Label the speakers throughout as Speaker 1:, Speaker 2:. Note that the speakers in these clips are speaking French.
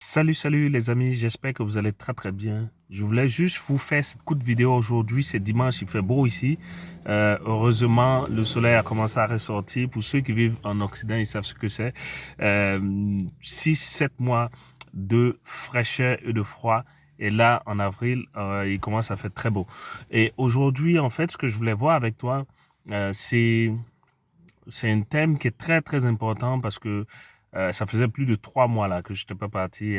Speaker 1: Salut les amis, j'espère que vous allez très très bien. Je voulais juste vous faire cette courte vidéo aujourd'hui, c'est dimanche, il fait beau ici. Heureusement, le soleil a commencé à ressortir. Pour ceux qui vivent en Occident, ils savent ce que c'est. 6-7 mois de fraîcheur et de froid. Et là, en avril, il commence à faire très beau. Et aujourd'hui, en fait, ce que je voulais voir avec toi, c'est un thème qui est très très important parce que ça faisait plus de 3 mois là que je n'étais pas parti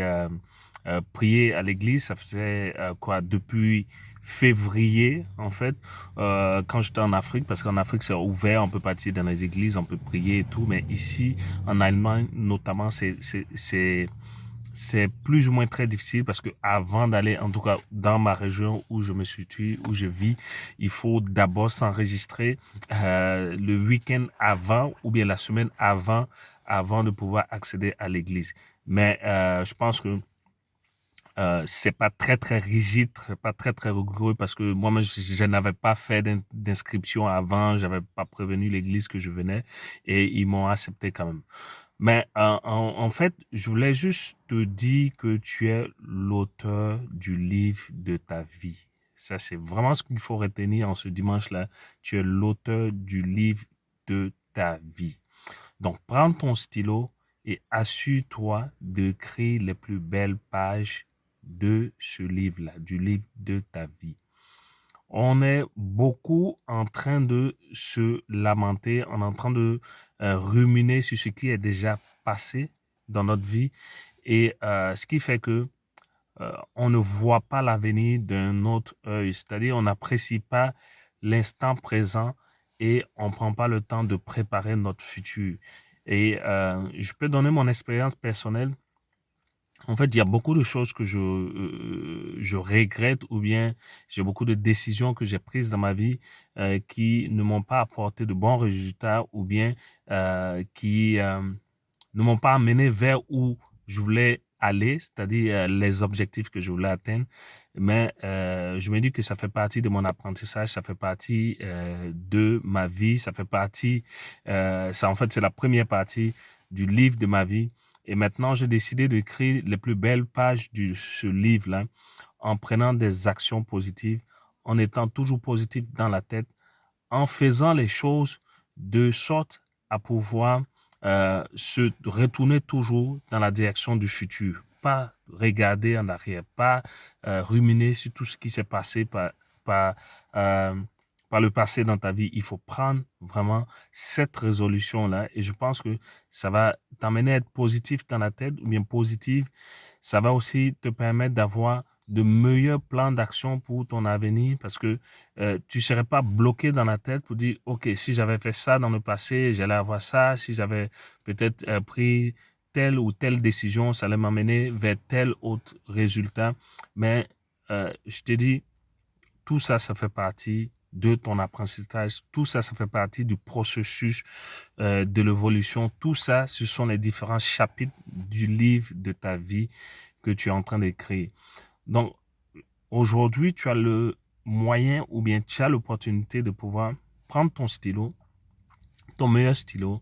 Speaker 1: prier à l'église. Ça faisait quoi depuis février en fait quand j'étais en Afrique, parce qu'en Afrique c'est ouvert, on peut partir dans les églises, on peut prier et tout, mais ici en Allemagne notamment c'est plus ou moins très difficile parce que avant d'aller, en tout cas dans ma région où je me situe, où je vis, il faut d'abord s'enregistrer le week-end avant ou bien la semaine avant de pouvoir accéder à l'église. Mais je pense que c'est pas très très rigide, pas très très rigoureux parce que moi-même je n'avais pas fait d'inscription avant, j'avais pas prévenu l'église que je venais et ils m'ont accepté quand même. Mais en fait, je voulais juste te dire que tu es l'auteur du livre de ta vie. Ça, c'est vraiment ce qu'il faut retenir en ce dimanche-là. Tu es l'auteur du livre de ta vie. Donc, prends ton stylo et assure-toi d'écrire les plus belles pages de ce livre-là, du livre de ta vie. On est beaucoup en train de se lamenter, on est en train de ruminer sur ce qui est déjà passé dans notre vie et ce qui fait que on ne voit pas l'avenir d'un autre œil, c'est-à-dire on n'apprécie pas l'instant présent et on ne prend pas le temps de préparer notre futur. Et je peux donner mon expérience personnelle. En fait, il y a beaucoup de choses que je regrette ou bien j'ai beaucoup de décisions que j'ai prises dans ma vie qui ne m'ont pas apporté de bons résultats ou bien qui ne m'ont pas amené vers où je voulais aller, c'est-à-dire les objectifs que je voulais atteindre. Mais je me dis que ça fait partie de mon apprentissage, ça fait partie de ma vie, ça fait partie, ça en fait c'est la première partie du livre de ma vie. Et maintenant, j'ai décidé d'écrire les plus belles pages de ce livre-là en prenant des actions positives, en étant toujours positif dans la tête, en faisant les choses de sorte à pouvoir se retourner toujours dans la direction du futur, pas regarder en arrière, pas ruminer sur tout ce qui s'est passé par, euh, par le passé dans ta vie. Il faut prendre vraiment cette résolution-là et je pense que ça va t'amener à être positif dans la tête ou bien positive. Ça va aussi te permettre d'avoir de meilleurs plans d'action pour ton avenir parce que tu ne serais pas bloqué dans la tête pour dire, OK, si j'avais fait ça dans le passé, j'allais avoir ça. Si j'avais peut-être pris telle ou telle décision, ça allait m'amener vers tel autre résultat. Mais je te dis, tout ça, ça fait partie de ton apprentissage. Tout ça, ça fait partie du processus de l'évolution. Tout ça, ce sont les différents chapitres du livre de ta vie que tu es en train d'écrire. Donc, aujourd'hui, tu as le moyen ou bien tu as l'opportunité de pouvoir prendre ton stylo, ton meilleur stylo,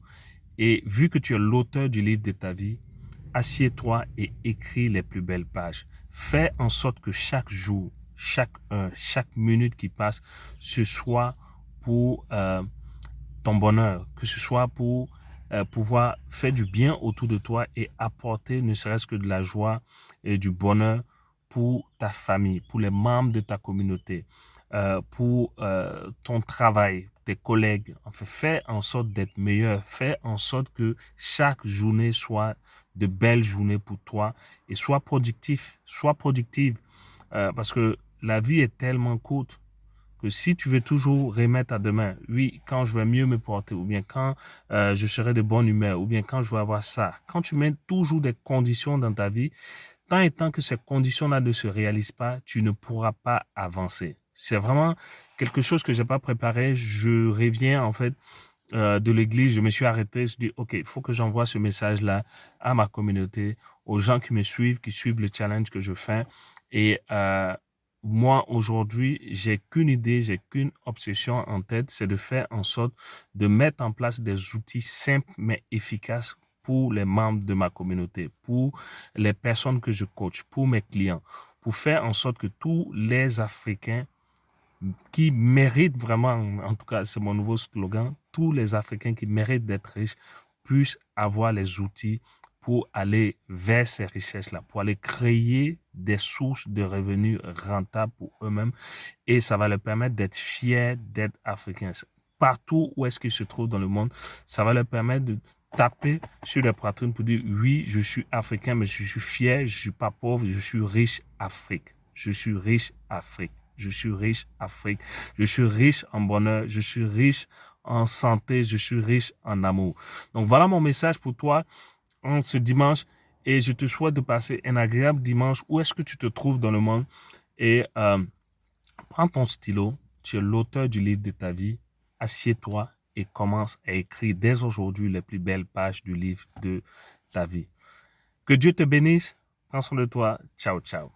Speaker 1: et vu que tu es l'auteur du livre de ta vie, assieds-toi et écris les plus belles pages. Fais en sorte que chaque jour, chaque heure, chaque minute qui passe, ce soit pour ton bonheur, que ce soit pour pouvoir faire du bien autour de toi et apporter ne serait-ce que de la joie et du bonheur pour ta famille, pour les membres de ta communauté, pour ton travail, tes collègues. Enfin, fais en sorte d'être meilleur. Fais en sorte que chaque journée soit de belles journées pour toi et sois productif, sois productive parce que la vie est tellement courte que si tu veux toujours remettre à demain, oui, quand je vais mieux me porter, ou bien quand je serai de bonne humeur, ou bien quand je vais avoir ça, quand tu mets toujours des conditions dans ta vie, tant et tant que ces conditions-là ne se réalisent pas, tu ne pourras pas avancer. C'est vraiment quelque chose que j'ai pas préparé. Je reviens en fait de l'église, je me suis arrêté, je dis, OK, il faut que j'envoie ce message-là à ma communauté, aux gens qui me suivent, qui suivent le challenge que je fais. Et moi, aujourd'hui, j'ai qu'une idée, j'ai qu'une obsession en tête, c'est de faire en sorte de mettre en place des outils simples mais efficaces pour les membres de ma communauté, pour les personnes que je coach, pour mes clients, pour faire en sorte que tous les Africains qui méritent vraiment, en tout cas c'est mon nouveau slogan, tous les Africains qui méritent d'être riches puissent avoir les outils pour aller vers ces richesses-là, pour aller créer des sources de revenus rentables pour eux-mêmes et ça va leur permettre d'être fiers d'être africains. Partout où est-ce qu'ils se trouvent dans le monde, ça va leur permettre de taper sur les poitrines pour dire oui, je suis africain, mais je suis fier, je suis pas pauvre, je suis riche Afrique. Je suis riche Afrique. Je suis riche Afrique. Je suis riche en bonheur. Je suis riche en santé. Je suis riche en amour. Donc voilà mon message pour toi en ce dimanche et je te souhaite de passer un agréable dimanche. Où est-ce que tu te trouves dans le monde? Et prends ton stylo, tu es l'auteur du livre de ta vie, assieds-toi et commence à écrire dès aujourd'hui les plus belles pages du livre de ta vie. Que Dieu te bénisse, prends soin de toi, ciao ciao.